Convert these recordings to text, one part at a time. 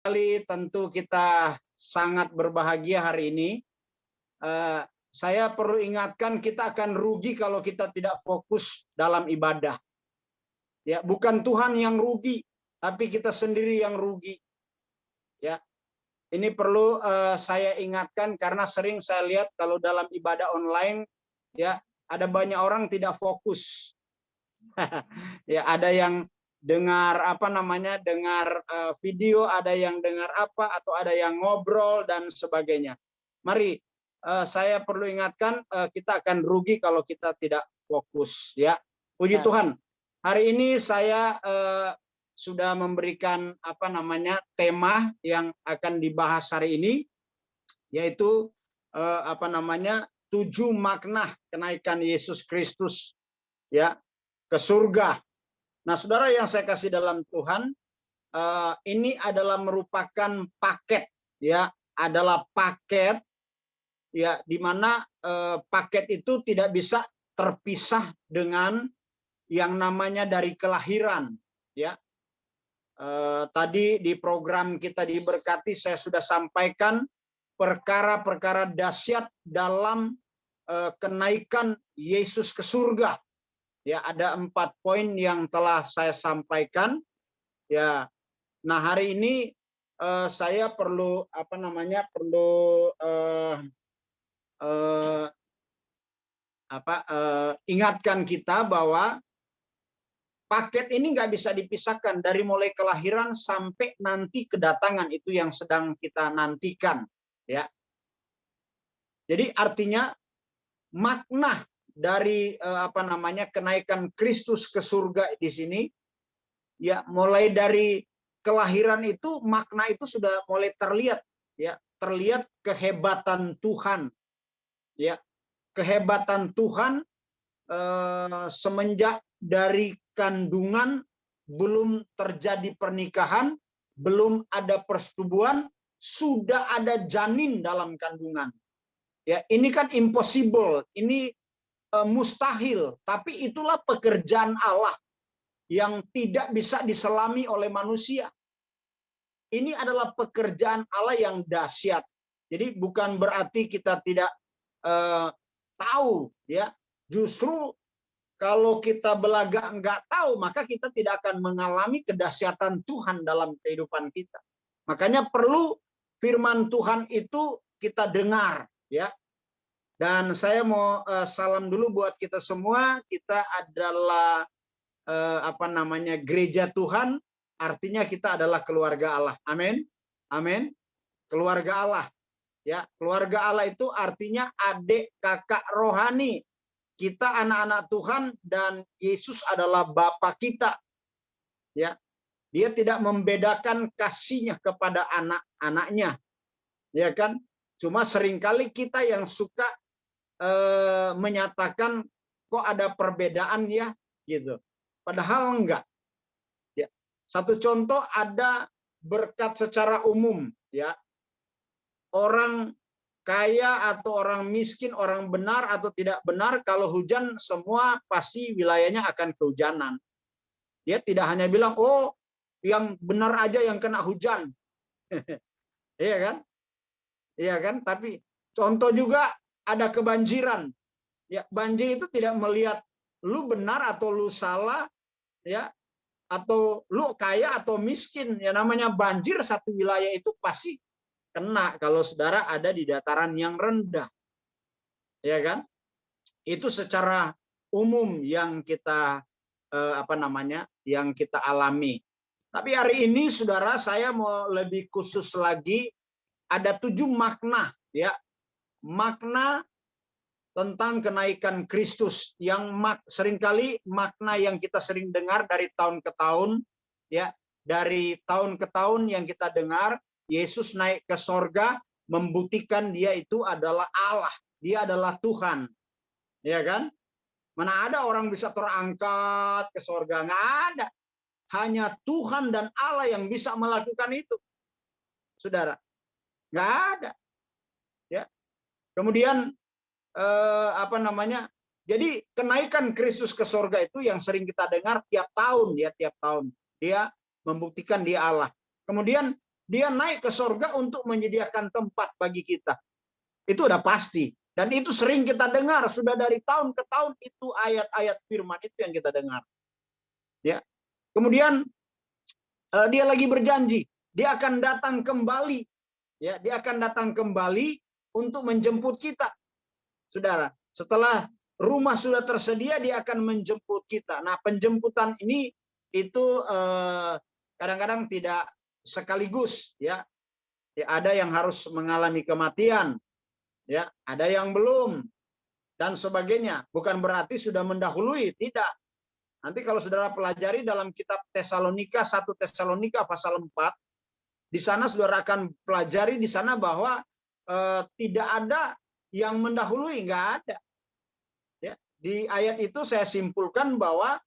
Kali tentu kita sangat berbahagia hari ini. Saya perlu ingatkan kita akan rugi kalau kita tidak fokus dalam ibadah. Ya, bukan Tuhan yang rugi, tapi kita sendiri yang rugi. Ya, ini perlu saya ingatkan karena sering saya lihat kalau dalam ibadah online, ya ada banyak orang tidak fokus. Ya, ada yang dengar dengar video, ada yang dengar apa, atau ada yang ngobrol dan sebagainya. Mari saya perlu ingatkan kita akan rugi kalau kita tidak fokus, ya. Puji Tuhan. Hari ini saya sudah memberikan tema yang akan dibahas hari ini, yaitu 7 makna kenaikan Yesus Kristus, ya, ke surga. Nah, saudara yang saya kasih dalam Tuhan, ini adalah merupakan paket, ya, adalah paket, ya, di mana paket itu tidak bisa terpisah dengan yang namanya dari kelahiran, ya. Tadi di program kita diberkati saya sudah sampaikan perkara-perkara dahsyat dalam kenaikan Yesus ke surga. Ya, ada 4 poin yang telah saya sampaikan. Ya, nah hari ini saya perlu ingatkan kita bahwa paket ini nggak bisa dipisahkan dari mulai kelahiran sampai nanti kedatangan itu yang sedang kita nantikan. Ya, jadi artinya makna dari kenaikan Kristus ke surga di sini, ya, mulai dari kelahiran itu makna itu sudah mulai terlihat, ya, terlihat kehebatan Tuhan, ya, kehebatan Tuhan semenjak dari kandungan belum terjadi pernikahan, belum ada persetubuhan, sudah ada janin dalam kandungan. Ya, ini kan impossible, ini mustahil, tapi itulah pekerjaan Allah yang tidak bisa diselami oleh manusia. Ini adalah pekerjaan Allah yang dahsyat. Jadi bukan berarti kita tidak tahu, ya. Justru kalau kita belaga enggak tahu, maka kita tidak akan mengalami kedahsyatan Tuhan dalam kehidupan kita. Makanya perlu firman Tuhan itu kita dengar, ya. Dan saya mau salam dulu buat kita semua. Kita adalah gereja Tuhan, artinya kita adalah keluarga Allah. Amin. Amin. Keluarga Allah. Ya, keluarga Allah itu artinya adik kakak rohani. Kita anak-anak Tuhan dan Yesus adalah Bapa kita. Ya. Dia tidak membedakan kasihnya kepada anak-anaknya. Ya kan? Cuma seringkali kita yang suka menyatakan kok ada perbedaan, ya, gitu. Padahal enggak. Ya. Satu contoh, ada berkat secara umum, ya. Orang kaya atau orang miskin, orang benar atau tidak benar, kalau hujan semua pasti wilayahnya akan kehujanan. Dia tidak hanya bilang, oh, yang benar aja yang kena hujan. Iya kan? Iya kan? Tapi contoh juga ada kebanjiran. Ya, banjir itu tidak melihat lu benar atau lu salah, ya, atau lu kaya atau miskin. Ya, namanya banjir satu wilayah itu pasti kena kalau saudara ada di dataran yang rendah. Ya kan? Itu secara umum yang kita yang kita alami. Tapi hari ini saudara, saya mau lebih khusus lagi, ada 7 makna, ya. Makna tentang kenaikan Kristus yang seringkali makna yang kita sering dengar dari tahun ke tahun, ya, dari tahun ke tahun yang kita dengar, Yesus naik ke sorga, membuktikan dia itu adalah Allah, dia adalah Tuhan, ya kan? Mana ada orang bisa terangkat ke sorga? Nggak ada. Hanya Tuhan dan Allah yang bisa melakukan itu, saudara. Nggak ada. Ya. Kemudian jadi kenaikan Kristus ke sorga itu yang sering kita dengar tiap tahun, ya, tiap tahun dia membuktikan dia Allah. Kemudian dia naik ke sorga untuk menyediakan tempat bagi kita. Itu udah pasti. Dan itu sering kita dengar, sudah dari tahun ke tahun itu ayat-ayat firman itu yang kita dengar. Ya. Kemudian dia lagi berjanji, dia akan datang kembali. Ya, dia akan datang kembali untuk menjemput kita. Saudara, setelah rumah sudah tersedia, dia akan menjemput kita. Nah, penjemputan ini itu kadang-kadang tidak sekaligus, ya. Ada yang harus mengalami kematian, ya, ada yang belum, dan sebagainya. Bukan berarti sudah mendahului, tidak. Nanti kalau saudara pelajari dalam kitab Tesalonika, 1 Tesalonika pasal 4, di sana saudara akan pelajari di sana bahwa tidak ada yang mendahului, nggak ada. Ya, di ayat itu saya simpulkan bahwa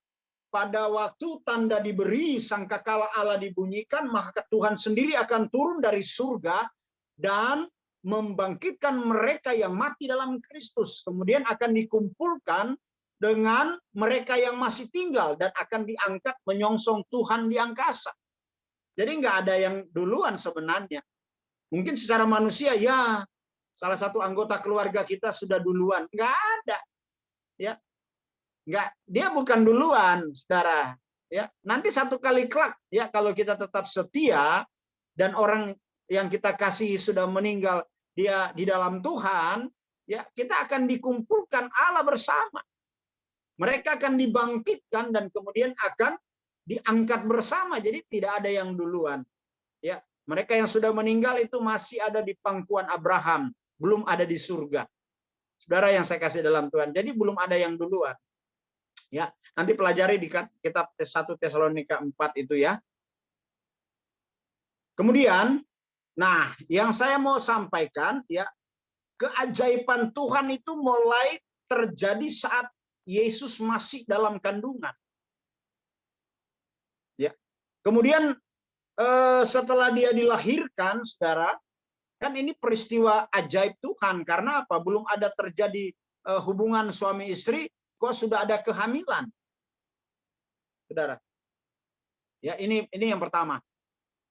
pada waktu tanda diberi, sangkakala Allah dibunyikan, maka Tuhan sendiri akan turun dari surga dan membangkitkan mereka yang mati dalam Kristus. Kemudian akan dikumpulkan dengan mereka yang masih tinggal dan akan diangkat menyongsong Tuhan di angkasa. Jadi nggak ada yang duluan sebenarnya. Mungkin secara manusia, ya salah satu anggota keluarga kita sudah duluan. Nggak ada. Ya, nggak, dia bukan duluan, saudara. Ya, nanti satu kali kelak, ya, kalau kita tetap setia dan orang yang kita kasih sudah meninggal, dia di dalam Tuhan, ya, kita akan dikumpulkan Allah bersama. Mereka akan dibangkitkan dan kemudian akan diangkat bersama. Jadi tidak ada yang duluan. Ya, mereka yang sudah meninggal itu masih ada di pangkuan Abraham, belum ada di surga. Saudara yang saya kasih dalam Tuhan. Jadi belum ada yang duluan. Ya, nanti pelajari di kitab 1 Tesalonika 4 itu, ya. Kemudian, nah, yang saya mau sampaikan, ya, keajaiban Tuhan itu mulai terjadi saat Yesus masih dalam kandungan. Ya. Kemudian setelah dia dilahirkan, saudara, kan ini peristiwa ajaib Tuhan. Karena apa? Belum ada terjadi hubungan suami istri, kok sudah ada kehamilan, saudara. Ya, ini yang pertama.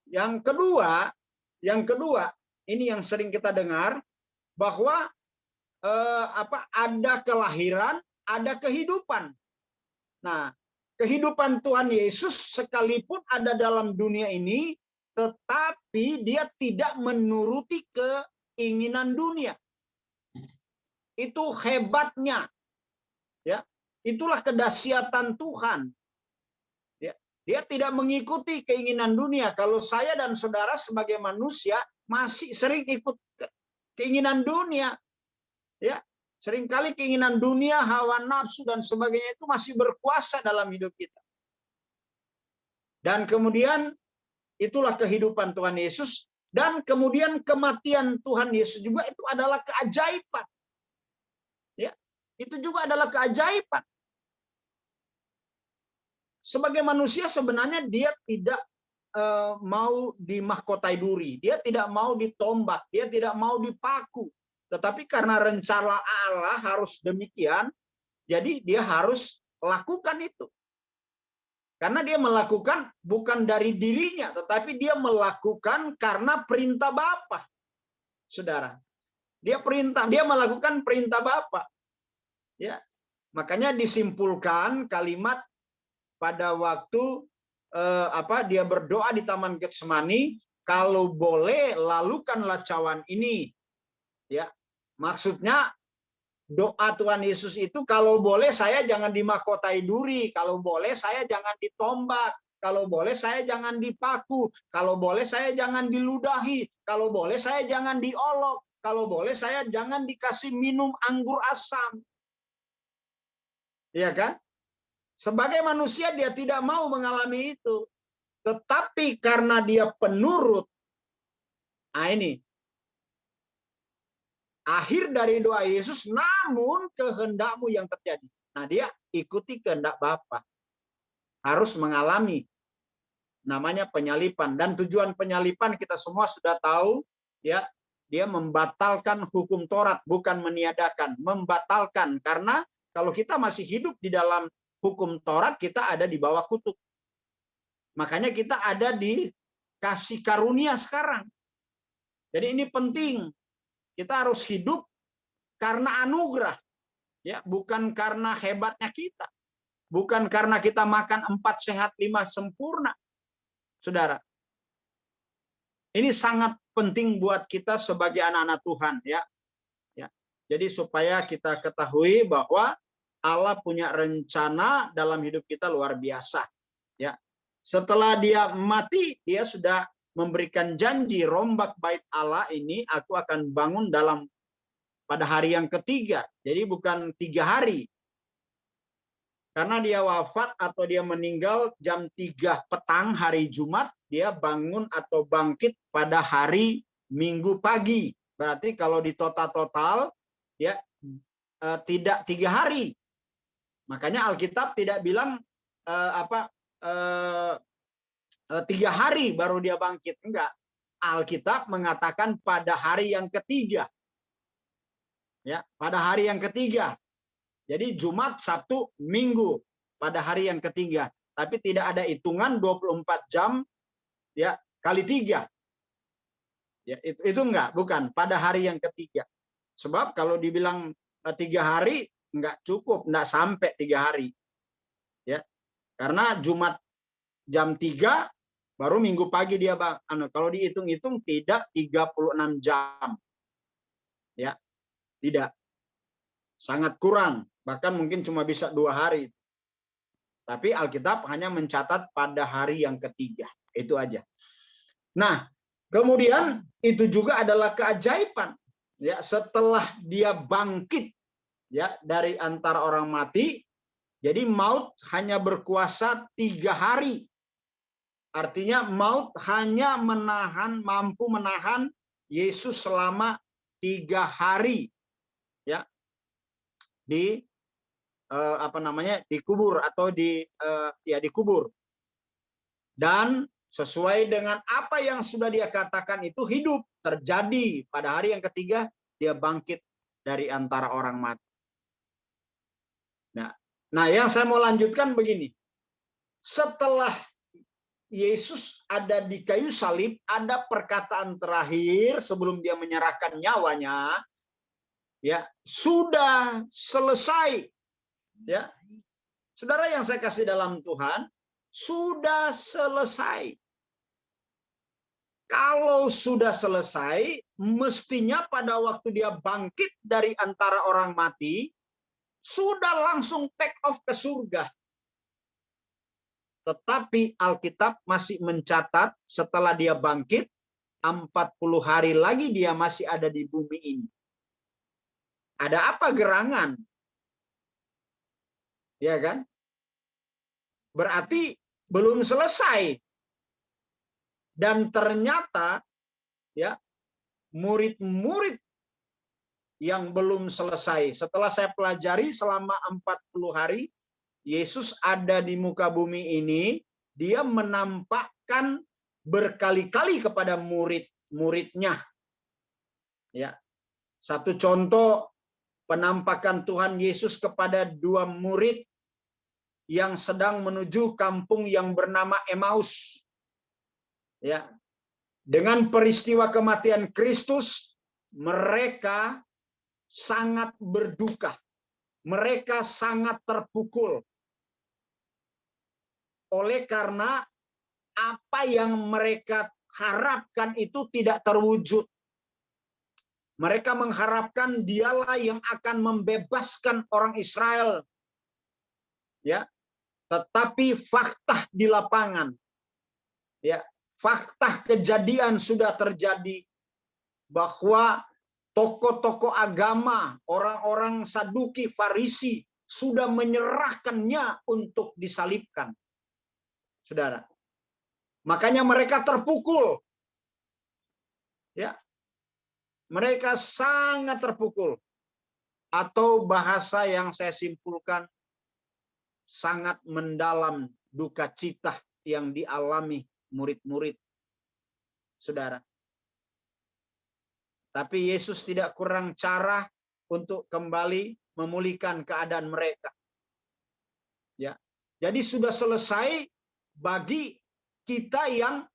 Yang kedua, ini yang sering kita dengar bahwa ada kelahiran, ada kehidupan. Nah, kehidupan Tuhan Yesus sekalipun ada dalam dunia ini, tetapi dia tidak menuruti keinginan dunia. Itu hebatnya. Ya, itulah kedahsyatan Tuhan. Ya, dia tidak mengikuti keinginan dunia. Kalau saya dan saudara sebagai manusia masih sering ikut keinginan dunia. Ya, seringkali keinginan dunia, hawa nafsu dan sebagainya itu masih berkuasa dalam hidup kita. Dan kemudian itulah kehidupan Tuhan Yesus, dan kemudian kematian Tuhan Yesus juga itu adalah keajaiban. Ya, itu juga adalah keajaiban. Sebagai manusia sebenarnya dia tidak mau dimahkotai duri, dia tidak mau ditombak, dia tidak mau dipaku. Tetapi karena rencana Allah harus demikian, jadi dia harus lakukan itu. Karena dia melakukan bukan dari dirinya, tetapi dia melakukan karena perintah Bapa. Saudara, dia melakukan perintah Bapa. Ya, makanya disimpulkan kalimat pada waktu dia berdoa di Taman Getsemani, kalau boleh lalukanlah cawan ini. Ya, maksudnya doa Tuhan Yesus itu, kalau boleh saya jangan dimahkotai duri, kalau boleh saya jangan ditombak, kalau boleh saya jangan dipaku, kalau boleh saya jangan diludahi, kalau boleh saya jangan diolok, kalau boleh saya jangan dikasih minum anggur asam. Iya kan? Sebagai manusia dia tidak mau mengalami itu. Tetapi karena dia penurut, nah ini akhir dari doa Yesus, namun kehendakmu yang terjadi. Nah, dia ikuti kehendak Bapa. Harus mengalami namanya penyalipan. Dan tujuan penyalipan kita semua sudah tahu, ya, dia membatalkan hukum Taurat, bukan meniadakan, membatalkan. Karena kalau kita masih hidup di dalam hukum Taurat, kita ada di bawah kutuk. Makanya kita ada di kasih karunia sekarang. Jadi ini penting. Kita harus hidup karena anugerah, ya, bukan karena hebatnya kita. Bukan karena kita makan 4 sehat 5 sempurna. Saudara. Ini sangat penting buat kita sebagai anak-anak Tuhan, ya. Ya. Jadi supaya kita ketahui bahwa Allah punya rencana dalam hidup kita luar biasa, ya. Setelah dia mati, dia sudah memberikan janji, rombak bait Allah ini aku akan bangun pada hari yang ketiga. Jadi bukan 3 hari. Karena dia wafat atau dia meninggal jam 3 petang hari Jumat, dia bangun atau bangkit pada hari Minggu pagi. Berarti kalau di total ya tidak 3 hari. Makanya Alkitab tidak bilang 3 hari baru dia bangkit. Enggak. Alkitab mengatakan pada hari yang ketiga. Ya, pada hari yang ketiga. Jadi Jumat, Sabtu, Minggu pada hari yang ketiga. Tapi tidak ada hitungan 24 jam ya kali 3. Ya, itu enggak, bukan pada hari yang ketiga. Sebab kalau dibilang 3 hari enggak cukup, enggak sampai 3 hari. Ya. Karena Jumat jam 3 baru Minggu pagi dia kalau dihitung-hitung tidak 36 jam. Ya. Tidak. Sangat kurang, bahkan mungkin cuma bisa 2 hari. Tapi Alkitab hanya mencatat pada hari yang ketiga. Itu aja. Nah, kemudian itu juga adalah keajaiban. Ya, setelah dia bangkit ya dari antara orang mati, jadi maut hanya berkuasa 3 hari. Artinya maut hanya mampu menahan Yesus selama 3 hari. Ya. Dikubur atau dikubur. Dan sesuai dengan apa yang sudah dia katakan itu hidup terjadi pada hari yang ketiga dia bangkit dari antara orang mati. Nah, yang saya mau lanjutkan begini. Setelah Yesus ada di kayu salib, ada perkataan terakhir sebelum dia menyerahkan nyawanya, ya, sudah selesai. Ya. Saudara yang saya kasih dalam Tuhan, sudah selesai. Kalau sudah selesai, mestinya pada waktu dia bangkit dari antara orang mati, sudah langsung take off ke surga. Tetapi Alkitab masih mencatat setelah dia bangkit, 40 hari lagi dia masih ada di bumi ini. Ada apa gerangan? Ya kan? Berarti belum selesai. Dan ternyata ya murid-murid yang belum selesai. Setelah saya pelajari selama 40 hari Yesus ada di muka bumi ini, dia menampakkan berkali-kali kepada murid-muridnya. Ya. Satu contoh penampakan Tuhan Yesus kepada 2 murid yang sedang menuju kampung yang bernama Emmaus. Ya. Dengan peristiwa kematian Kristus, mereka sangat berduka. Mereka sangat terpukul. Oleh karena apa yang mereka harapkan itu tidak terwujud. Mereka mengharapkan dialah yang akan membebaskan orang Israel. Ya. Tetapi fakta di lapangan, ya, fakta kejadian sudah terjadi bahwa tokoh-tokoh agama, orang-orang Saduki, Farisi sudah menyerahkannya untuk disalibkan. Saudara. Makanya mereka terpukul. Ya. Mereka sangat terpukul. Atau bahasa yang saya simpulkan, sangat mendalam duka cita yang dialami murid-murid. Saudara. Tapi Yesus tidak kurang cara untuk kembali memulihkan keadaan mereka. Ya. Jadi sudah selesai bagi kita yang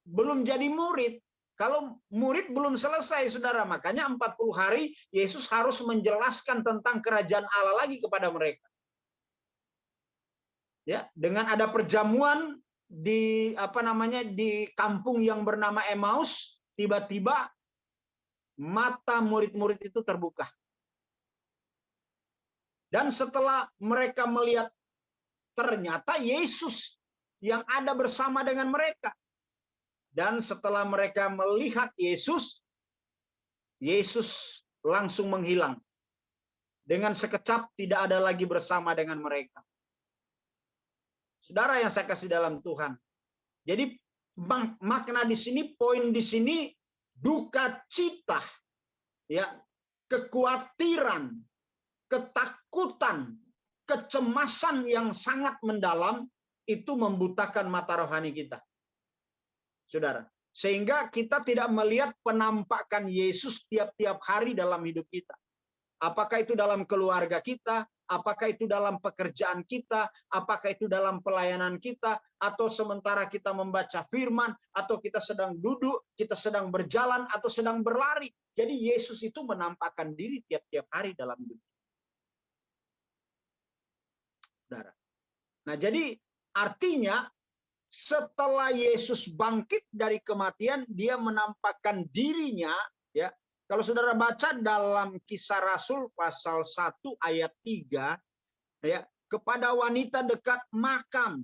belum jadi murid. Kalau murid belum selesai, saudara, makanya 40 hari Yesus harus menjelaskan tentang kerajaan Allah lagi kepada mereka. Ya, dengan ada perjamuan di di kampung yang bernama Emmaus, tiba-tiba mata murid-murid itu terbuka. Dan setelah mereka melihat ternyata Yesus yang ada bersama dengan mereka. Dan setelah mereka melihat Yesus, Yesus langsung menghilang. Dengan sekejap tidak ada lagi bersama dengan mereka. Saudara yang saya kasih dalam Tuhan. Jadi makna di sini, poin di sini, duka cita, ya, kekhawatiran, ketakutan, kecemasan yang sangat mendalam itu membutakan mata rohani kita. Saudara, sehingga kita tidak melihat penampakan Yesus tiap-tiap hari dalam hidup kita. Apakah itu dalam keluarga kita, apakah itu dalam pekerjaan kita, apakah itu dalam pelayanan kita, atau sementara kita membaca firman, atau kita sedang duduk, kita sedang berjalan, atau sedang berlari. Jadi Yesus itu menampakkan diri tiap-tiap hari dalam hidup kita. Saudara. Nah, jadi artinya setelah Yesus bangkit dari kematian, dia menampakkan dirinya, ya. Kalau saudara baca dalam Kisah Rasul pasal 1 ayat 3, ya, kepada wanita dekat makam.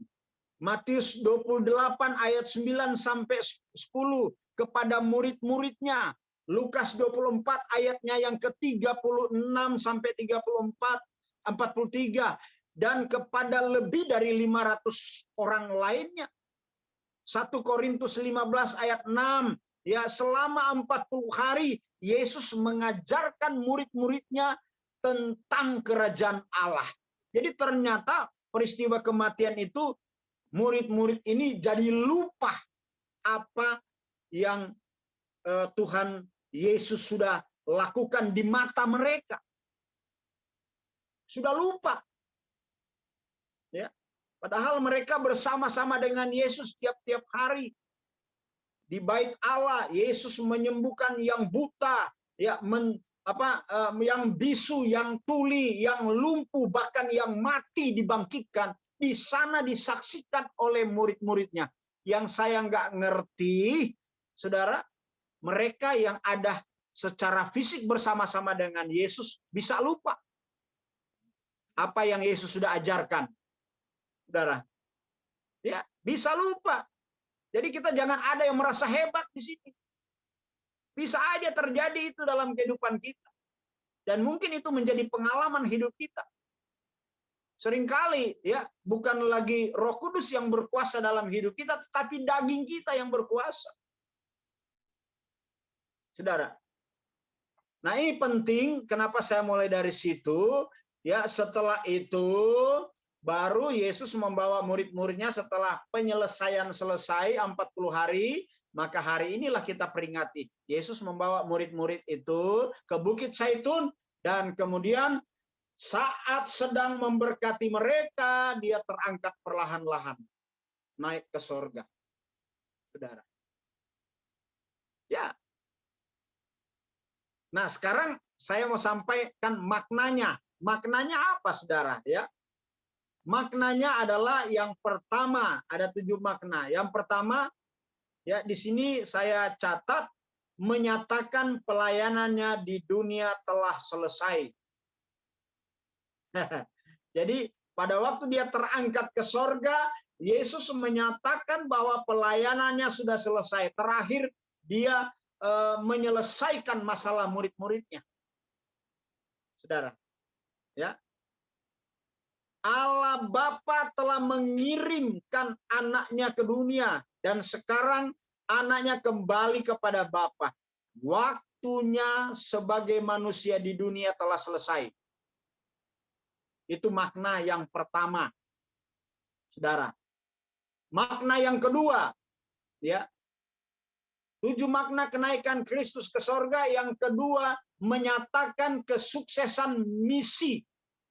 Matius 28 ayat 9 sampai 10 kepada murid-muridnya. Lukas 24 ayatnya yang ke-36 sampai 43 dan kepada lebih dari 500 orang lainnya. 1 Korintus 15 ayat 6, ya, selama 40 hari Yesus mengajarkan murid-muridnya tentang kerajaan Allah. Jadi ternyata peristiwa kematian itu murid-murid ini jadi lupa apa yang Tuhan Yesus sudah lakukan di mata mereka. Sudah lupa. Ya. Padahal mereka bersama-sama dengan Yesus tiap-tiap hari. Di bait Allah, Yesus menyembuhkan yang buta, ya, yang bisu, yang tuli, yang lumpuh, bahkan yang mati dibangkitkan. Di sana disaksikan oleh murid-muridnya. Yang saya nggak ngerti, saudara, mereka yang ada secara fisik bersama-sama dengan Yesus bisa lupa apa yang Yesus sudah ajarkan, saudara. Ya, bisa lupa. Jadi kita jangan ada yang merasa hebat di sini. Bisa aja terjadi itu dalam kehidupan kita. Dan mungkin itu menjadi pengalaman hidup kita. Seringkali, ya, bukan lagi Roh Kudus yang berkuasa dalam hidup kita, tetapi daging kita yang berkuasa. Saudara. Nah, ini penting, kenapa saya mulai dari situ? Ya, setelah itu baru Yesus membawa murid-muridnya setelah penyelesaian selesai 40 hari, maka hari inilah kita peringati. Yesus membawa murid-murid itu ke Bukit Zaitun dan kemudian saat sedang memberkati mereka, dia terangkat perlahan-lahan naik ke sorga. Saudara. Ya. Nah, sekarang saya mau sampaikan maknanya. Maknanya apa, saudara? Ya. Maknanya adalah yang pertama, ada 7 makna. Yang pertama, ya, di sini saya catat, menyatakan pelayanannya di dunia telah selesai. Jadi pada waktu dia terangkat ke sorga, Yesus menyatakan bahwa pelayanannya sudah selesai. Terakhir dia menyelesaikan masalah murid-muridnya. Saudara, ya. Allah Bapa telah mengirimkan anaknya ke dunia dan sekarang anaknya kembali kepada Bapa. Waktunya sebagai manusia di dunia telah selesai. Itu makna yang pertama. Saudara. Makna yang kedua, ya. 7 makna kenaikan Kristus ke sorga. Yang kedua, menyatakan kesuksesan misi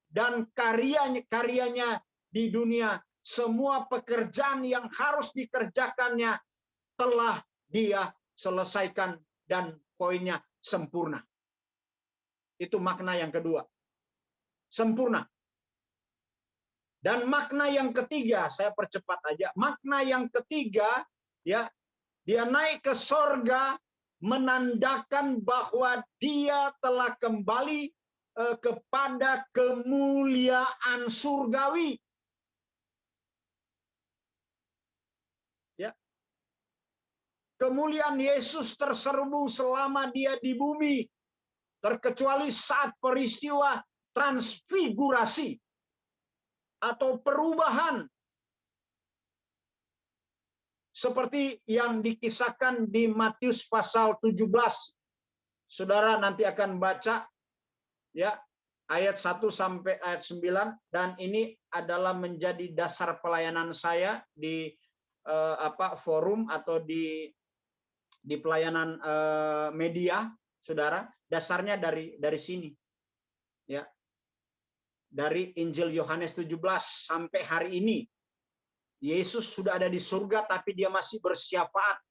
dan karyanya di dunia semua pekerjaan yang harus dikerjakannya telah dia selesaikan dan poinnya sempurna. Itu makna yang kedua. Sempurna. Dan makna yang ketiga, saya percepat aja. Makna yang ketiga, ya, dia naik ke sorga menandakan bahwa dia telah kembali kepada kemuliaan surgawi. Ya. Kemuliaan Yesus terserbu selama dia di bumi, terkecuali saat peristiwa transfigurasi atau perubahan seperti yang dikisahkan di Matius pasal 17. Saudara nanti akan baca ya ayat 1 sampai ayat 9, dan ini adalah menjadi dasar pelayanan saya di forum atau di pelayanan media, Saudara. Dasarnya dari sini. Ya. Dari Injil Yohanes 17 sampai hari ini. Yesus sudah ada di surga tapi dia masih bersyafaat.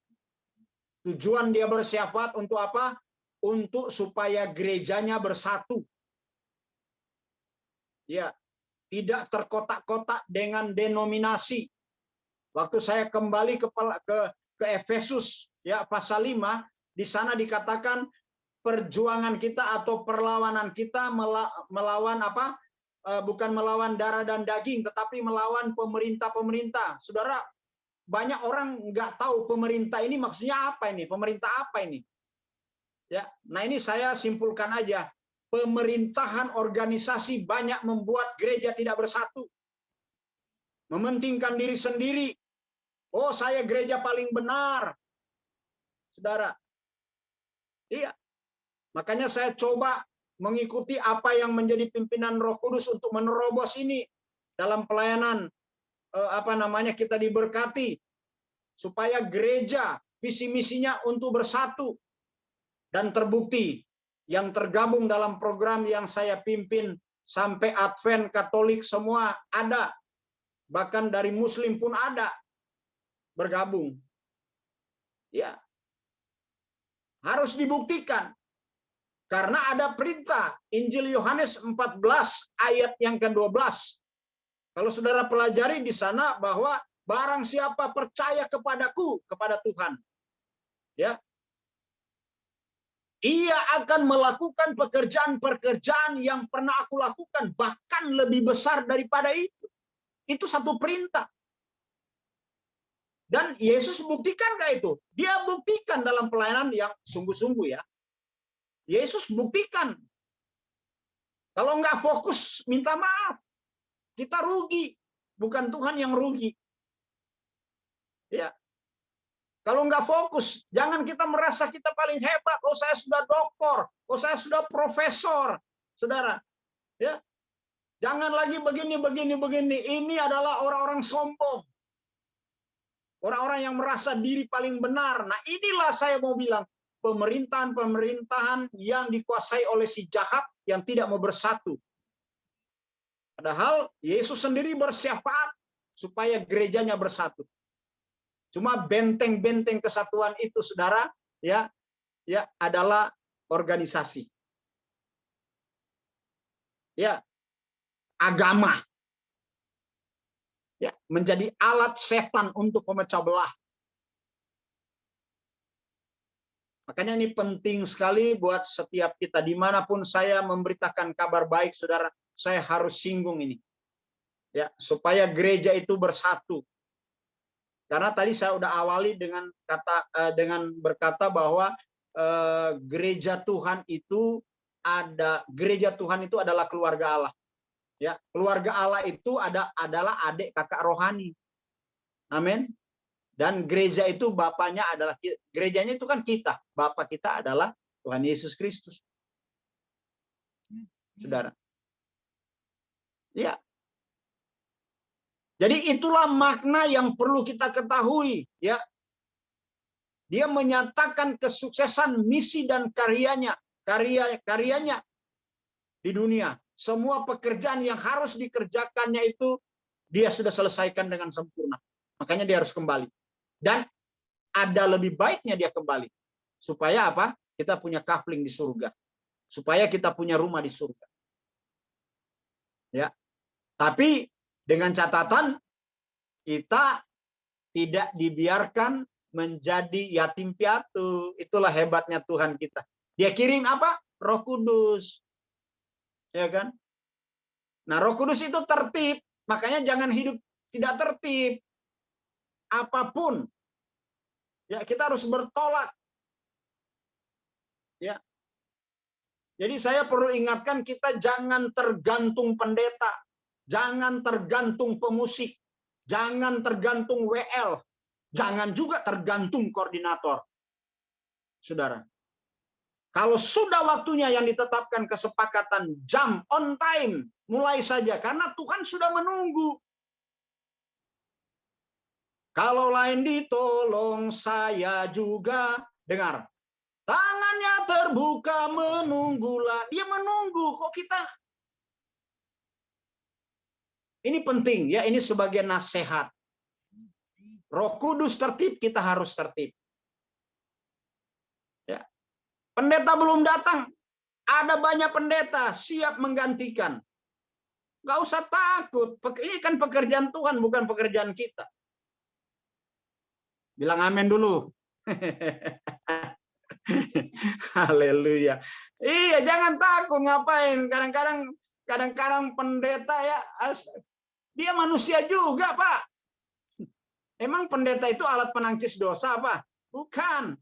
Tujuan dia bersyafaat untuk apa? Untuk supaya gerejanya bersatu. Ya, tidak terkotak-kotak dengan denominasi. Waktu saya kembali ke Efesus ya pasal 5, di sana dikatakan perjuangan kita atau perlawanan kita melawan apa? Bukan melawan darah dan daging, tetapi melawan pemerintah-pemerintah. Saudara, banyak orang nggak tahu pemerintah ini maksudnya apa ini, pemerintah apa ini. Ya, nah ini saya simpulkan aja. Pemerintahan organisasi banyak membuat gereja tidak bersatu. Mementingkan diri sendiri. Oh, saya gereja paling benar. Saudara. Iya. Makanya saya coba mengikuti apa yang menjadi pimpinan Roh Kudus untuk menerobos ini dalam pelayanan kita diberkati supaya gereja visi misinya untuk bersatu, dan terbukti yang tergabung dalam program yang saya pimpin sampai Advent, Katolik semua ada, bahkan dari Muslim pun ada bergabung. Ya, harus dibuktikan. Karena ada perintah Injil Yohanes 14 ayat yang ke-12. Kalau saudara pelajari di sana bahwa barang siapa percaya kepadaku, kepada Tuhan, ya, ia akan melakukan pekerjaan-pekerjaan yang pernah aku lakukan, bahkan lebih besar daripada itu. Itu satu perintah. Dan Yesus buktikan nggak itu? Dia buktikan dalam pelayanan yang sungguh-sungguh ya. Yesus buktikan. Kalau nggak fokus, minta maaf. Kita rugi. Bukan Tuhan yang rugi. Ya. Kalau nggak fokus, jangan kita merasa kita paling hebat. Oh, saya sudah doktor. Oh, saya sudah profesor. Saudara. Ya. Jangan lagi begini. Ini adalah orang-orang sombong. Orang-orang yang merasa diri paling benar. Nah, inilah saya mau bilang. Pemerintahan yang dikuasai oleh si jahat yang tidak mau bersatu. Padahal Yesus sendiri bersyafaat supaya gerejanya bersatu. Cuma benteng-benteng kesatuan itu, saudara, ya adalah organisasi. Ya, agama. Ya, menjadi alat setan untuk memecah belah. Makanya ini penting sekali buat setiap kita. Dimanapun saya memberitakan kabar baik, saudara, saya harus singgung ini. Ya, supaya gereja itu bersatu. Karena tadi saya udah awali dengan berkata bahwa gereja Tuhan itu adalah keluarga Allah. Ya, keluarga Allah itu adalah adik kakak rohani. Amin. Dan gereja itu bapaknya adalah, gerejanya itu kan kita. Bapak kita adalah Tuhan Yesus Kristus. Saudara. Ya. Jadi itulah makna yang perlu kita ketahui. Ya. Dia menyatakan kesuksesan misi dan karyanya di dunia. Semua pekerjaan yang harus dikerjakannya itu dia sudah selesaikan dengan sempurna. Makanya dia harus kembali. Dan ada lebih baiknya dia kembali. Supaya apa? Kita punya kafling di surga. Supaya kita punya rumah di surga. Ya. Tapi dengan catatan kita tidak dibiarkan menjadi yatim piatu. Itulah hebatnya Tuhan kita. Dia kirim apa? Roh Kudus. Ya kan? Nah, Roh Kudus itu tertib, makanya jangan hidup tidak tertib. Apapun ya kita harus bertolak. Ya. Jadi saya perlu ingatkan kita jangan tergantung pendeta, jangan tergantung pemusik, jangan tergantung WL, jangan juga tergantung koordinator. Saudara. Kalau sudah waktunya yang ditetapkan kesepakatan jam on time, mulai saja karena Tuhan sudah menunggu. Kalau lain ditolong saya juga. Dengar. Tangannya terbuka menunggulah. Dia menunggu kok kita. Ini penting ya, ini sebagai nasihat. Roh Kudus tertib, kita harus tertib. Ya. Pendeta belum datang, ada banyak pendeta siap menggantikan. Nggak usah takut, ini kan pekerjaan Tuhan, bukan pekerjaan kita. Bilang amin dulu. Haleluya. Iya, jangan takut, ngapain? Kadang-kadang pendeta ya, dia manusia juga, Pak. Emang pendeta itu alat penangkis dosa, apa? Bukan.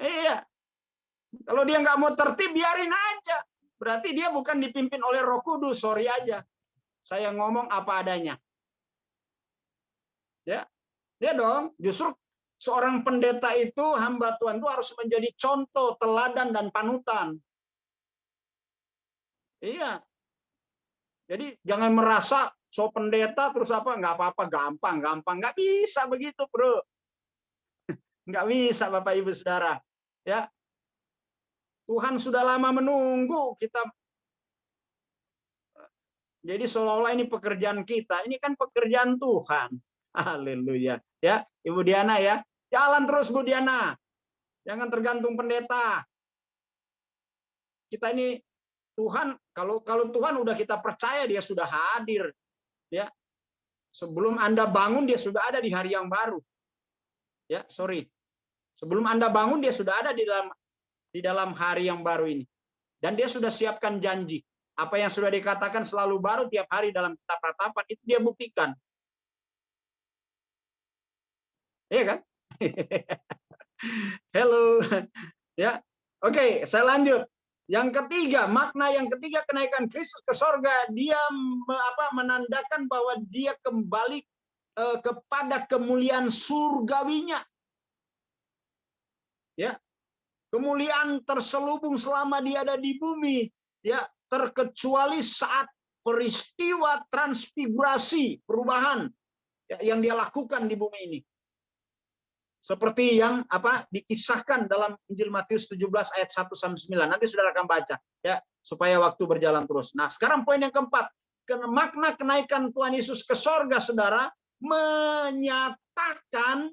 Iya. Kalau dia nggak mau tertib, biarin aja. Berarti dia bukan dipimpin oleh Roh Kudus. Sorry aja. Saya ngomong apa adanya. Ya, dia dong. Justru seorang pendeta itu, hamba Tuhan itu harus menjadi contoh, teladan, dan panutan. Iya. Jadi jangan merasa so pendeta terus apa, nggak apa-apa, gampang. Nggak bisa begitu, bro. Nggak bisa, Bapak Ibu Saudara. Ya, Tuhan sudah lama menunggu kita. Jadi seolah-olah ini pekerjaan kita, ini kan pekerjaan Tuhan. Haleluya. Ya, Ibu Diana ya. Jalan terus Bu Diana. Jangan tergantung pendeta. Kita ini Tuhan, kalau Tuhan udah kita percaya, dia sudah hadir. Ya. Sebelum Anda bangun dia sudah ada di hari yang baru. Ya, sorry. Sebelum Anda bangun dia sudah ada di dalam hari yang baru ini. Dan dia sudah siapkan janji. Apa yang sudah dikatakan selalu baru tiap hari dalam kitab ratapan, itu dia buktikan. Iya kan? Hello. Ya. Oke, saya lanjut. Yang ketiga, makna yang ketiga kenaikan Kristus ke sorga, dia menandakan bahwa dia kembali kepada kemuliaan surgawinya. Ya. Kemuliaan terselubung selama dia ada di bumi, ya, terkecuali saat peristiwa transfigurasi, perubahan ya, yang dia lakukan di bumi ini. Seperti yang dikisahkan dalam Injil Matius 17 ayat 1 sampai 9. Nanti Saudara akan baca ya, supaya waktu berjalan terus. Nah, sekarang poin yang keempat, makna kenaikan Tuhan Yesus ke sorga, Saudara, menyatakan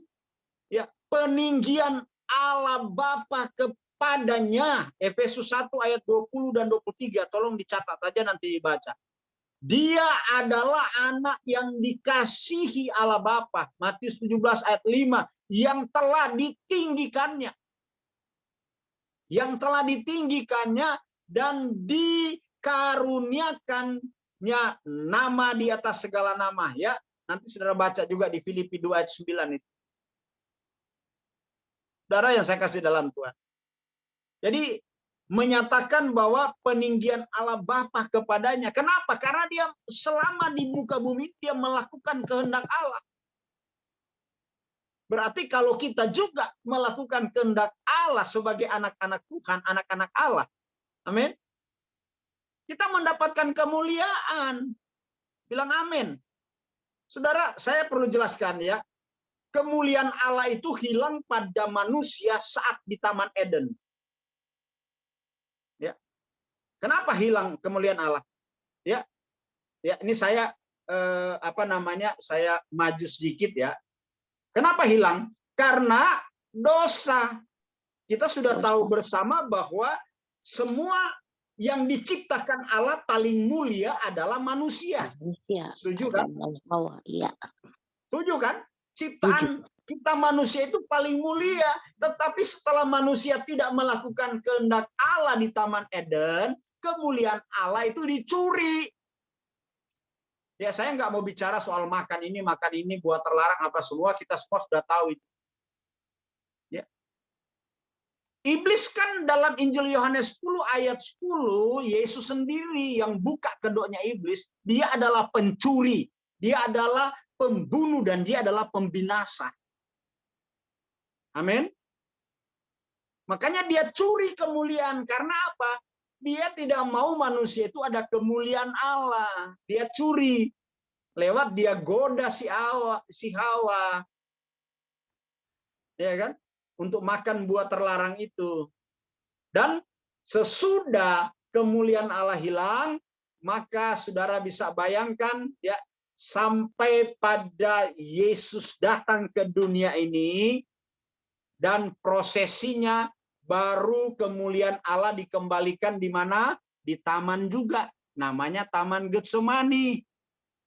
ya peninggian Allah Bapa kepadanya. Efesus 1 ayat 20 dan 23. Tolong dicatat aja, nanti dibaca. Dia adalah anak yang dikasihi Allah Bapa. Matius 17 ayat 5. Yang telah ditinggikannya. Yang telah ditinggikannya dan dikaruniakannya nama di atas segala nama. Ya, nanti Saudara baca juga di Filipi 2 ayat 9 itu. Saudara yang saya kasih dalam Tuhan. Jadi menyatakan bahwa peninggian Allah Bapa kepadanya. Kenapa? Karena dia selama di muka bumi dia melakukan kehendak Allah. Berarti kalau kita juga melakukan kehendak Allah sebagai anak-anak Tuhan, anak-anak Allah. Amin. Kita mendapatkan kemuliaan. Bilang amin. Saudara, saya perlu jelaskan ya. Kemuliaan Allah itu hilang pada manusia saat di Taman Eden. Ya. Kenapa hilang kemuliaan Allah? Ya. Ya, ini saya saya maju sedikit ya. Kenapa hilang? Karena dosa. Kita sudah tahu bersama bahwa semua yang diciptakan Allah paling mulia adalah manusia. Manusia. Setuju kan? Iya. Setuju kan? Setuju. Ciptaan kita manusia itu paling mulia. Tetapi setelah manusia tidak melakukan kehendak Allah di Taman Eden, kemuliaan Allah itu dicuri. Ya, saya nggak mau bicara soal makan ini buat terlarang apa semua, kita semua sudah tahu itu. Ya. Iblis kan dalam Injil Yohanes 10 ayat 10, Yesus sendiri yang buka kedoknya iblis, dia adalah pencuri, dia adalah pembunuh, dan dia adalah pembinasa. Amin. Makanya dia curi kemuliaan. Karena apa? Dia tidak mau manusia itu ada kemuliaan Allah. Dia curi. Lewat dia goda si Hawa. Ya kan? Untuk makan buah terlarang itu. Dan sesudah kemuliaan Allah hilang, maka saudara bisa bayangkan ya, sampai pada Yesus datang ke dunia ini dan prosesinya, baru kemuliaan Allah dikembalikan di mana? Di taman juga. Namanya Taman Getsemani.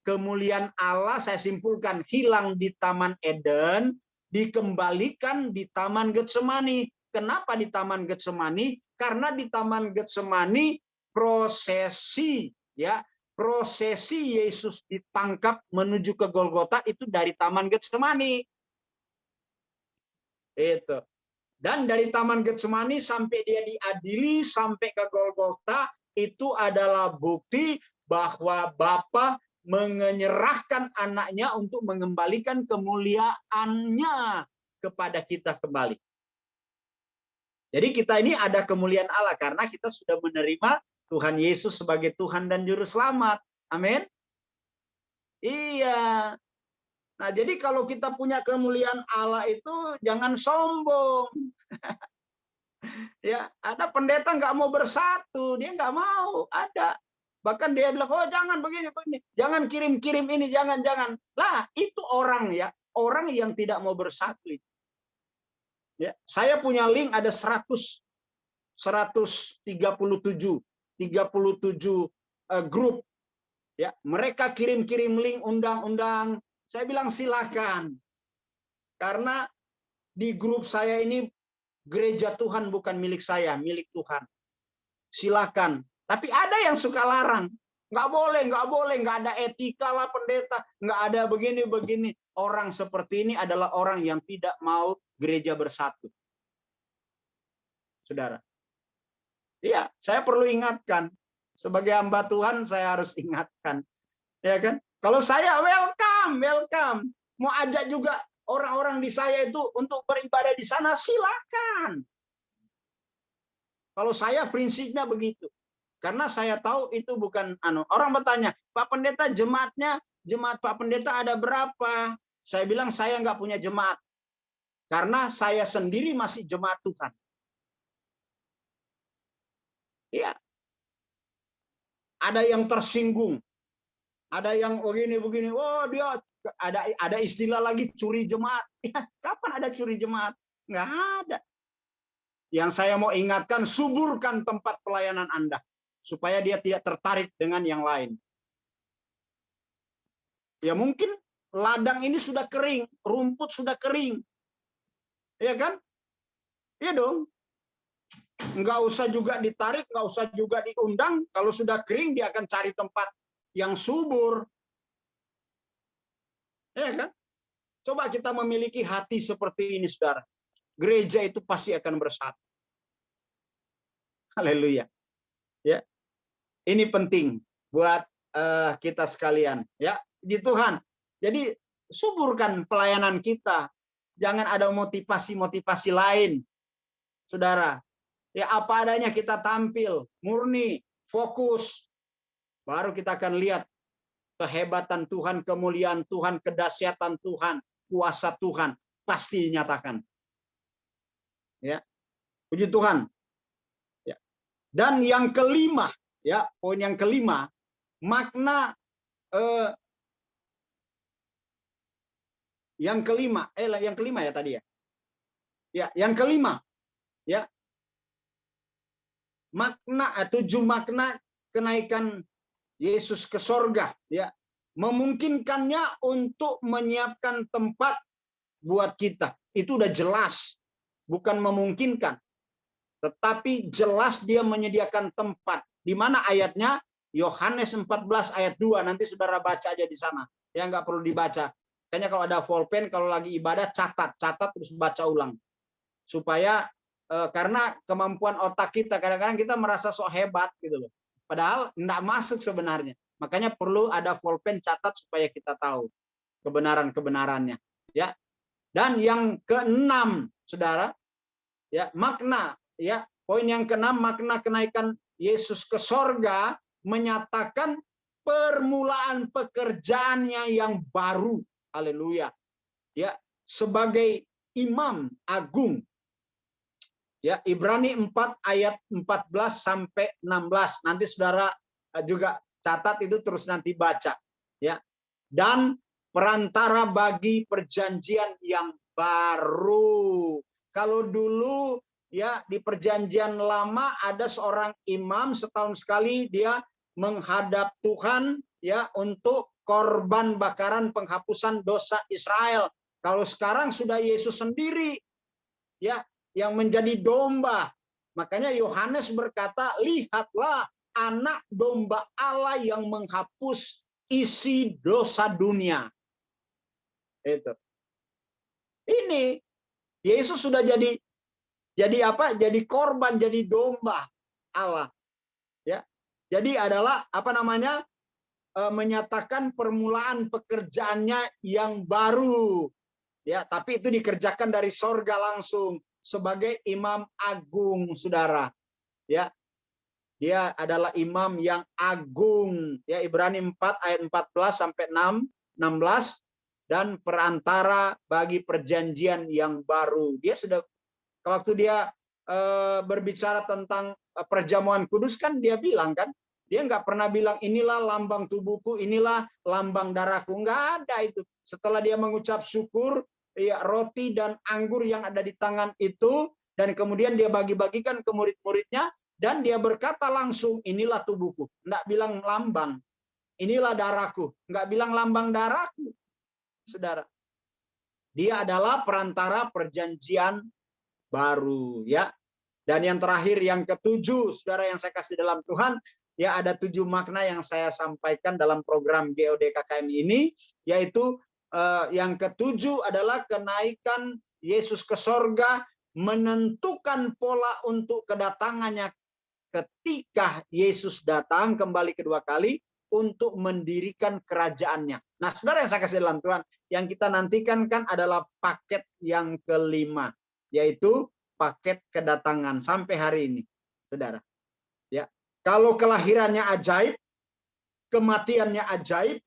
Kemuliaan Allah, saya simpulkan, hilang di Taman Eden, dikembalikan di Taman Getsemani. Kenapa di Taman Getsemani? Karena di Taman Getsemani prosesi Yesus ditangkap menuju ke Golgota itu dari Taman Getsemani. Itu. Dan dari Taman Getsemani sampai dia diadili sampai ke Golgota, itu adalah bukti bahwa Bapa menyerahkan anaknya untuk mengembalikan kemuliaannya kepada kita kembali. Jadi kita ini ada kemuliaan Allah karena kita sudah menerima Tuhan Yesus sebagai Tuhan dan Juru Selamat. Amin. Iya. Nah, jadi kalau kita punya kemuliaan Allah itu jangan sombong. Ya, ada pendeta nggak mau bersatu, dia nggak mau, ada. Bahkan dia bilang, oh jangan begini, jangan kirim ini, jangan. Lah, itu orang ya, orang yang tidak mau bersatu. Ya, saya punya link ada 137 grup. Ya, mereka kirim link undang-undang. Saya bilang silakan. Karena di grup saya ini gereja Tuhan bukan milik saya, milik Tuhan. Silakan. Tapi ada yang suka larang. Nggak boleh, nggak ada etika lah pendeta, nggak ada begini. Orang seperti ini adalah orang yang tidak mau gereja bersatu. Saudara. Iya, saya perlu ingatkan. Sebagai hamba Tuhan, saya harus ingatkan. Ya kan? Kalau saya welcome. Mau ajak juga orang-orang di saya itu untuk beribadah di sana, silakan. Kalau saya prinsipnya begitu. Karena saya tahu itu bukan orang bertanya, Pak Pendeta jemaat Pak Pendeta ada berapa? Saya bilang saya nggak punya jemaat. Karena saya sendiri masih jemaat Tuhan. Iya. Ada yang tersinggung. Ada yang begini. Oh, dia ada istilah lagi curi jemaat. Ya, kapan ada curi jemaat? Nggak ada. Yang saya mau ingatkan, suburkan tempat pelayanan Anda. Supaya dia tidak tertarik dengan yang lain. Ya mungkin ladang ini sudah kering, rumput sudah kering. Ya kan? Iya dong. Nggak usah juga ditarik, nggak usah juga diundang. Kalau sudah kering, dia akan cari tempat yang subur. Ya kan? Coba kita memiliki hati seperti ini, saudara. Gereja itu pasti akan bersatu. Haleluya. Ya. Ini penting buat kita sekalian. Ya, di Tuhan. Jadi, suburkan pelayanan kita. Jangan ada motivasi-motivasi lain. Saudara. Ya, apa adanya kita tampil, murni, fokus. Baru kita akan lihat kehebatan Tuhan, kemuliaan Tuhan, kedahsyatan Tuhan, kuasa Tuhan pasti dinyatakan. Ya. Puji Tuhan. Ya. Dan yang kelima, ya, poin yang kelima, makna eh, yang kelima, yang kelima ya tadi ya. Ya, yang kelima, ya, makna 7 makna kenaikan Yesus ke sorga, ya, memungkinkannya untuk menyiapkan tempat buat kita. Itu udah jelas, bukan memungkinkan, tetapi jelas dia menyediakan tempat. Di mana ayatnya? Yohanes 14 ayat 2. Nanti saudara baca aja di sana. Ya, nggak perlu dibaca. Kayaknya kalau ada pulpen, kalau lagi ibadah, catat terus baca ulang. Supaya karena kemampuan otak kita, kadang-kadang kita merasa sok hebat gitu loh. Padahal enggak masuk sebenarnya. Makanya perlu ada pulpen, catat supaya kita tahu kebenaran-kebenarannya, ya. Dan yang keenam, Saudara, ya, makna, ya, poin yang keenam, makna kenaikan Yesus ke sorga menyatakan permulaan pekerjaannya yang baru. Haleluya. Ya, sebagai imam agung. Ya, Ibrani 4 ayat 14 sampai 16. Nanti saudara juga catat itu, terus nanti baca, ya. Dan perantara bagi perjanjian yang baru. Kalau dulu, ya, di perjanjian lama ada seorang imam setahun sekali dia menghadap Tuhan, ya, untuk korban bakaran penghapusan dosa Israel. Kalau sekarang sudah Yesus sendiri, ya, yang menjadi domba. Makanya Yohanes berkata, lihatlah anak domba Allah yang menghapus isi dosa dunia. Itu. Ini Yesus sudah jadi apa? Jadi korban, jadi domba Allah. Ya. Jadi adalah apa namanya? Menyatakan permulaan pekerjaannya yang baru. Ya, tapi itu dikerjakan dari sorga langsung sebagai imam agung, saudara. Ya, dia adalah imam yang agung. Ya, Ibrani 4 ayat 14 sampai 16, dan perantara bagi perjanjian yang baru. Dia sudah, waktu dia berbicara tentang perjamuan kudus kan dia bilang kan, dia nggak pernah bilang inilah lambang tubuhku, inilah lambang darahku, nggak ada itu. Setelah dia mengucap syukur, ya, roti dan anggur yang ada di tangan itu, dan kemudian dia bagi-bagikan ke murid-muridnya, dan dia berkata langsung, inilah tubuhku. Nggak bilang lambang, inilah darahku, nggak bilang lambang darahku, saudara. Dia adalah perantara perjanjian baru, ya. Dan yang terakhir, yang ketujuh, saudara yang saya kasih dalam Tuhan, ya, ada 7 makna yang saya sampaikan dalam program GOD KKM ini, yaitu yang ketujuh adalah kenaikan Yesus ke sorga menentukan pola untuk kedatangannya ketika Yesus datang kembali kedua kali untuk mendirikan kerajaannya. Nah, saudara yang saya kasih dalam Tuhan, yang kita nantikan kan adalah paket yang kelima, yaitu paket kedatangan sampai hari ini, saudara. Ya, kalau kelahirannya ajaib, kematiannya ajaib,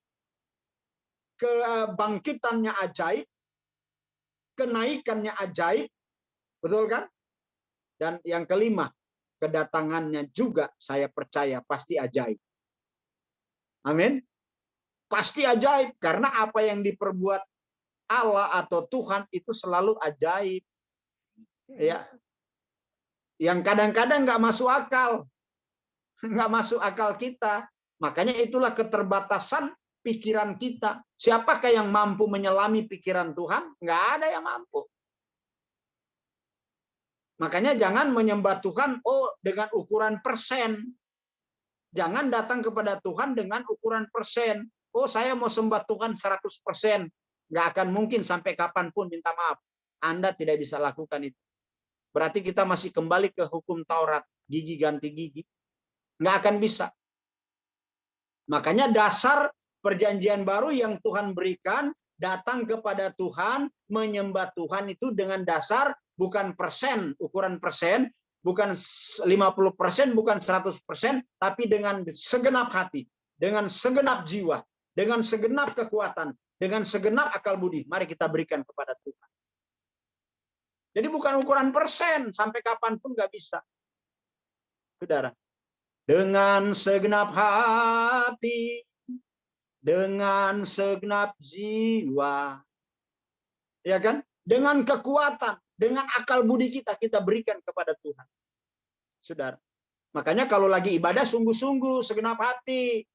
kebangkitannya ajaib, kenaikannya ajaib, betul kan? Dan yang kelima, kedatangannya juga saya percaya pasti ajaib. Amin. Pasti ajaib, karena apa yang diperbuat Allah atau Tuhan itu selalu ajaib. Ya, yang kadang-kadang nggak masuk akal, nggak masuk akal kita. Makanya itulah keterbatasan pikiran kita. Siapakah yang mampu menyelami pikiran Tuhan? Nggak ada yang mampu. Makanya jangan menyembah Tuhan dengan ukuran persen. Jangan datang kepada Tuhan dengan ukuran persen. Oh, saya mau sembah Tuhan 100%. Nggak akan mungkin, sampai kapanpun minta maaf. Anda tidak bisa lakukan itu. Berarti kita masih kembali ke hukum Taurat. Gigi ganti gigi. Nggak akan bisa. Makanya dasar perjanjian baru yang Tuhan berikan, datang kepada Tuhan, menyembah Tuhan itu dengan dasar bukan persen, ukuran persen, bukan 50%, bukan 100%, tapi dengan segenap hati, dengan segenap jiwa, dengan segenap kekuatan, dengan segenap akal budi. Mari kita berikan kepada Tuhan. Jadi bukan ukuran persen, sampai kapanpun nggak bisa. Saudara, dengan segenap hati, dengan segenap jiwa. Ya kan? Dengan kekuatan, dengan akal budi kita berikan kepada Tuhan. Saudara. Makanya kalau lagi ibadah sungguh-sungguh segenap hati.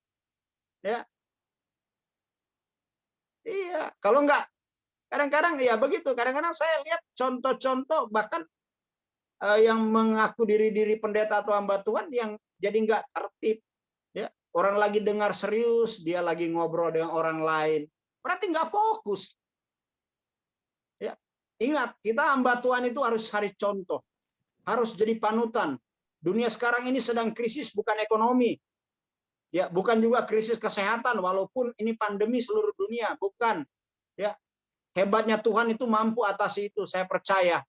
Ya. Iya, kalau enggak kadang-kadang ya begitu. Kadang-kadang saya lihat contoh-contoh bahkan yang mengaku diri pendeta atau hamba Tuhan yang jadi enggak tertib. Ya, orang lagi dengar serius, dia lagi ngobrol dengan orang lain. Berarti enggak fokus. Ya. Ingat, kita hamba Tuhan itu harus cari contoh. Harus jadi panutan. Dunia sekarang ini sedang krisis bukan ekonomi. Ya, bukan juga krisis kesehatan walaupun ini pandemi seluruh dunia, bukan. Ya. Hebatnya Tuhan itu mampu atasi itu, saya percaya.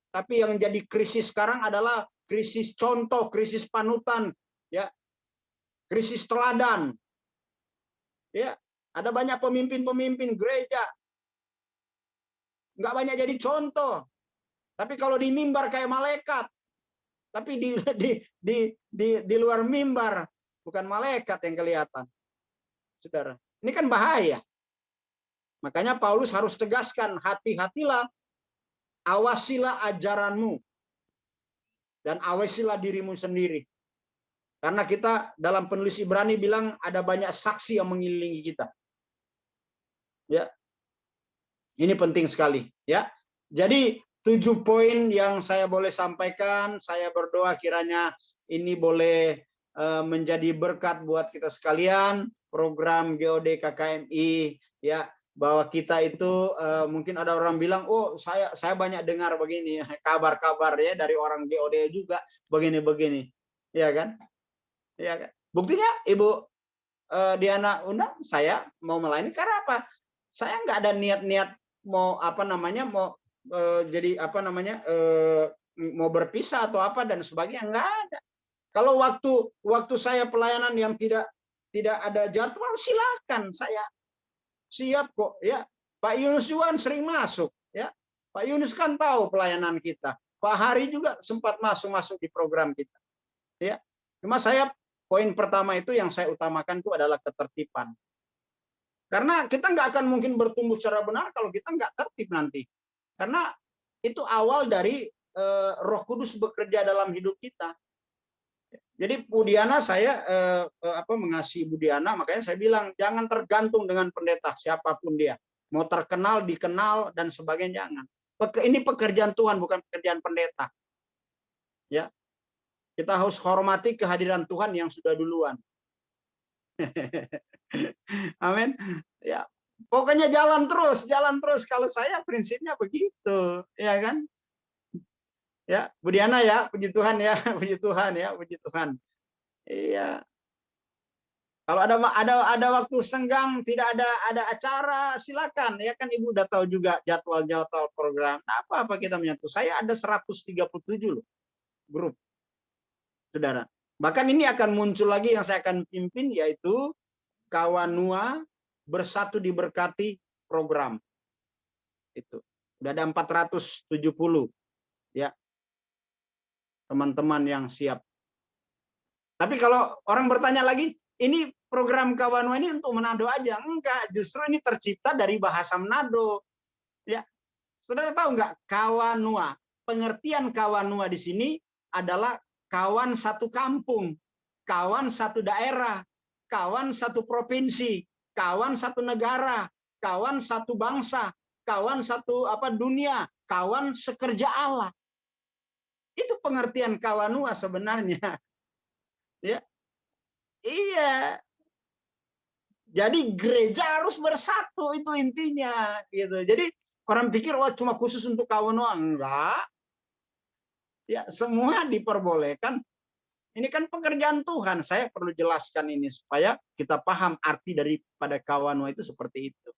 Tapi yang jadi krisis sekarang adalah krisis contoh, krisis panutan, ya. Krisis teladan. Ya, ada banyak pemimpin-pemimpin gereja nggak banyak jadi contoh. Tapi kalau di mimbar kayak malaikat, tapi di luar mimbar bukan malaikat yang kelihatan. Saudara, ini kan bahaya. Makanya Paulus harus tegaskan, hati-hatilah, awasilah ajaranmu dan awasilah dirimu sendiri. Karena kita dalam penulis Ibrani bilang ada banyak saksi yang mengelilingi kita. Ya. Ini penting sekali, ya. Jadi 7 poin yang saya boleh sampaikan, saya berdoa kiranya ini boleh menjadi berkat buat kita sekalian, program GOD KKMI, ya, bahwa kita itu mungkin ada orang bilang, oh saya banyak dengar begini kabar-kabar ya dari orang GOD juga begini-begini, ya kan? Ya kan? Buktinya Ibu Diana undang saya mau melayani karena apa? Saya nggak ada niat-niat mau jadi mau berpisah atau apa dan sebagainya, nggak ada. Kalau waktu saya pelayanan yang tidak ada jadwal, silakan, saya siap kok, ya. Pak Yunus juga sering masuk, ya. Pak Yunus kan tahu pelayanan kita. Pak Hari juga sempat masuk di program kita, ya. Cuma poin pertama itu yang saya utamakan itu adalah ketertiban. Karena kita nggak akan mungkin bertumbuh secara benar kalau kita nggak tertib nanti. Karena itu awal dari Roh Kudus bekerja dalam hidup kita. Jadi Bu Diana, saya mengasihi Bu Diana, makanya saya bilang jangan tergantung dengan pendeta siapapun dia. Mau terkenal, dikenal dan sebagainya, jangan. Ini pekerjaan Tuhan, bukan pekerjaan pendeta. Ya. Kita harus hormati kehadiran Tuhan yang sudah duluan. Amin. Ya, pokoknya jalan terus. Kalau saya prinsipnya begitu, ya kan? Ya, Bu Diana ya, puji Tuhan ya, puji Tuhan ya, puji Tuhan. Iya. Kalau ada waktu senggang, tidak ada acara, silakan. Ya kan Ibu udah tahu juga jadwal program. Nah, apa kita menyatu. Saya ada 137 loh grup. Saudara. Bahkan ini akan muncul lagi yang saya akan pimpin, yaitu Kawanua Bersatu Diberkati program. Itu. Udah ada 470 ya. Teman-teman yang siap. Tapi kalau orang bertanya lagi, ini program Kawanua ini untuk Manado aja? Enggak, justru ini tercipta dari bahasa Manado. Ya. Saudara tahu enggak Kawanua? Pengertian Kawanua di sini adalah kawan satu kampung, kawan satu daerah, kawan satu provinsi, kawan satu negara, kawan satu bangsa, kawan satu dunia, kawan sekerja Allah. Itu pengertian Kawanua sebenarnya. Ya. Iya. Jadi gereja harus bersatu, itu intinya gitu. Jadi orang pikir wah cuma khusus untuk Kawanua, enggak. Ya, semua diperbolehkan. Ini kan pekerjaan Tuhan. Saya perlu jelaskan ini supaya kita paham arti daripada Kawanua itu seperti itu.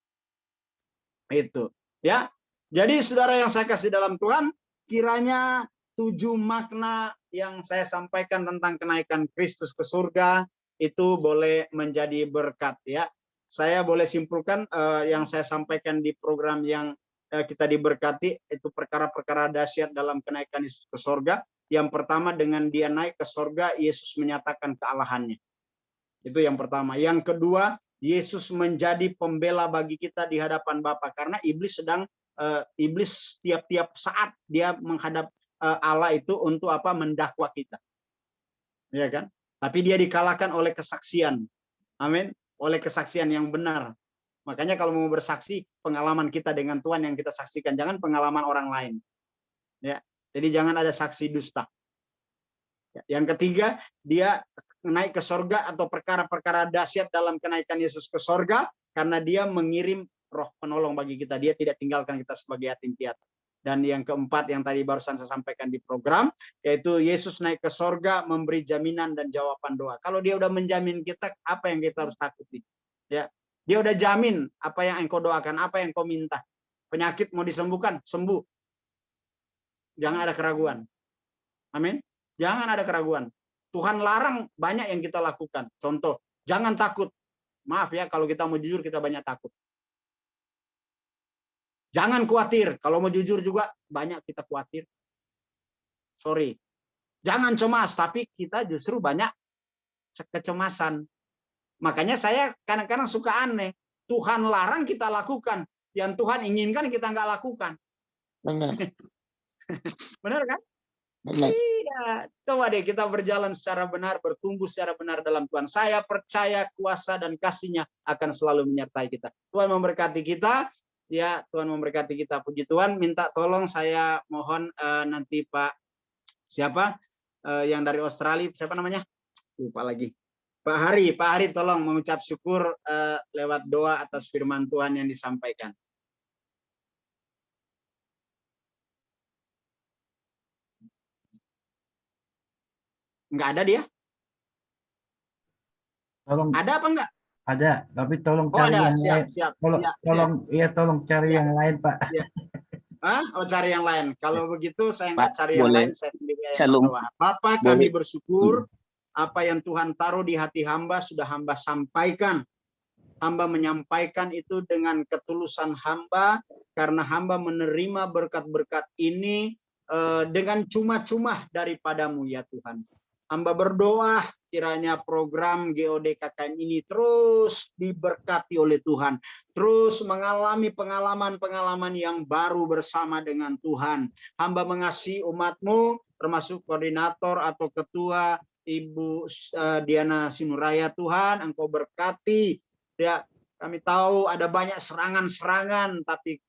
Itu, ya. Jadi saudara yang saya kasih dalam Tuhan, kiranya 7 makna yang saya sampaikan tentang kenaikan Kristus ke surga itu boleh menjadi berkat, ya. Saya boleh simpulkan yang saya sampaikan di program yang kita diberkati itu perkara-perkara dahsyat dalam kenaikan Yesus ke surga. Yang pertama, dengan dia naik ke surga, Yesus menyatakan kealahannya. Itu yang pertama. Yang kedua, Yesus menjadi pembela bagi kita di hadapan Bapa, karena iblis tiap-tiap saat dia menghadap Allah itu untuk apa? Mendakwa kita. Ya kan? Tapi dia dikalahkan oleh kesaksian. Amin. Oleh kesaksian yang benar. Makanya kalau mau bersaksi, pengalaman kita dengan Tuhan yang kita saksikan, jangan pengalaman orang lain. Ya. Jadi jangan ada saksi dusta. Yang ketiga, dia naik ke sorga atau perkara-perkara dahsyat dalam kenaikan Yesus ke sorga, karena dia mengirim roh penolong bagi kita. Dia tidak tinggalkan kita sebagai yatim piatu. Dan yang keempat yang tadi barusan saya sampaikan di program, yaitu Yesus naik ke sorga memberi jaminan dan jawaban doa. Kalau dia udah menjamin kita, apa yang kita harus takuti? Ya, dia udah jamin apa yang engkau doakan, apa yang kau minta. Penyakit mau disembuhkan, sembuh. Jangan ada keraguan. Amin. Jangan ada keraguan. Tuhan larang banyak yang kita lakukan. Contoh, jangan takut. Maaf ya, kalau kita mau jujur, kita banyak takut. Jangan khawatir. Kalau mau jujur juga, banyak kita khawatir. Sorry. Jangan cemas, tapi kita justru banyak kecemasan. Makanya saya kadang-kadang suka aneh. Tuhan larang kita lakukan. Yang Tuhan inginkan kita nggak lakukan. Benar. Benar kan? Benar. Tidak. Coba deh kita berjalan secara benar, bertumbuh secara benar dalam Tuhan. Saya percaya kuasa dan kasih-Nya akan selalu menyertai kita. Tuhan memberkati kita. Ya, Tuhan memberkati kita. Puji Tuhan. Minta tolong saya mohon nanti Pak siapa yang dari Australia, siapa namanya? Lupa lagi. Pak Hari tolong mengucap syukur lewat doa atas firman Tuhan yang disampaikan. Enggak ada dia? Tolong. Ada apa enggak? Ada, tapi tolong Oh, cari ada. yang lain. Siap. Tolong cari yang lain, Pak. Ya. Oh, cari yang lain. Kalau begitu saya nggak Pak, cari yang boleh. lain, saya sendiri yang Shalom. berdoa. Bapak, kami bersyukur apa yang Tuhan taruh di hati hamba sudah hamba sampaikan. Hamba menyampaikan itu dengan ketulusan hamba, karena hamba menerima berkat-berkat ini dengan cuma-cuma daripadamu ya Tuhan. Hamba berdoa kiranya program GOD KKM ini terus diberkati oleh Tuhan. Terus mengalami pengalaman-pengalaman yang baru bersama dengan Tuhan. Hamba mengasihi umat-Mu, termasuk koordinator atau ketua Ibu Diana Sinuraya. Tuhan, Engkau berkati. Ya, kami tahu ada banyak serangan-serangan, tapi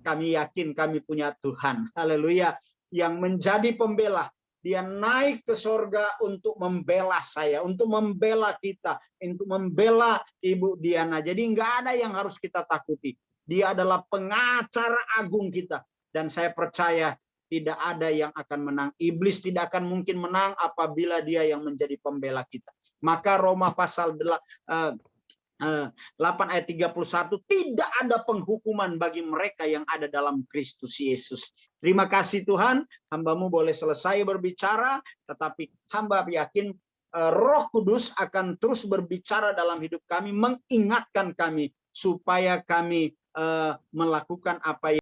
kami yakin kami punya Tuhan. Haleluya. Yang menjadi pembela. Dia naik ke sorga untuk membela saya, untuk membela kita, untuk membela Ibu Diana. Jadi nggak ada yang harus kita takuti. Dia adalah pengacara agung kita. Dan saya percaya tidak ada yang akan menang. Iblis tidak akan mungkin menang apabila dia yang menjadi pembela kita. Maka Roma pasal 8 ayat 31, tidak ada penghukuman bagi mereka yang ada dalam Kristus Yesus. Terima kasih Tuhan, hamba-Mu boleh selesai berbicara, tetapi hamba yakin Roh Kudus akan terus berbicara dalam hidup kami, mengingatkan kami supaya kami melakukan apa yang